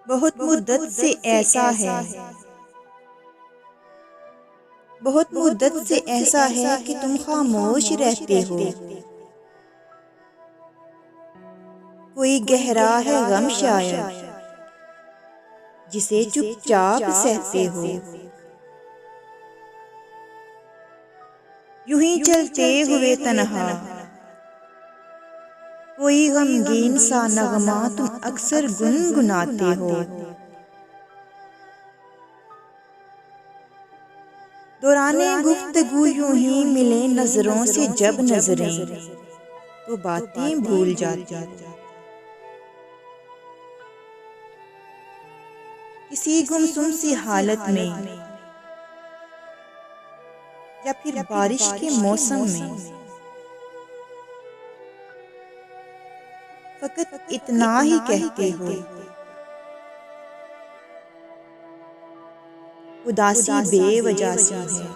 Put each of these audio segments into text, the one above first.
बहुत मुद्दत से ऐसा है, बहुत मुद्दत से ऐसा है कि तुम खामोश रहते हो। कोई गहरा है गम शायद जिसे चुपचाप सहते हो। यूं ही चलते हुए तन्हा कोई गमगीन सा नगमा तुम अक्सर गुनगुनाते हो। दौराने गुफ्तगू यूं ही मिले नजरों से जब नजरें, तो बातें भूल जाती हो। किसी गुमसुम सी हालत में या फिर बारिश के मौसम में फकत इतना ही कहते हो, उदासी बेवजह सी है।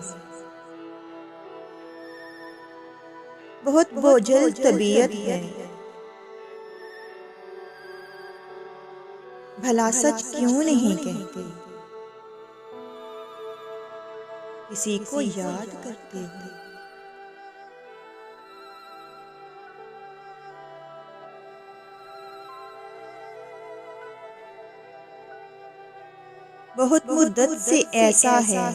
बहुत बोझल तबीयत है, भला सच क्यों नहीं कहते। किसी को याद करते हो। बहुत मुद्दत से ऐसा है,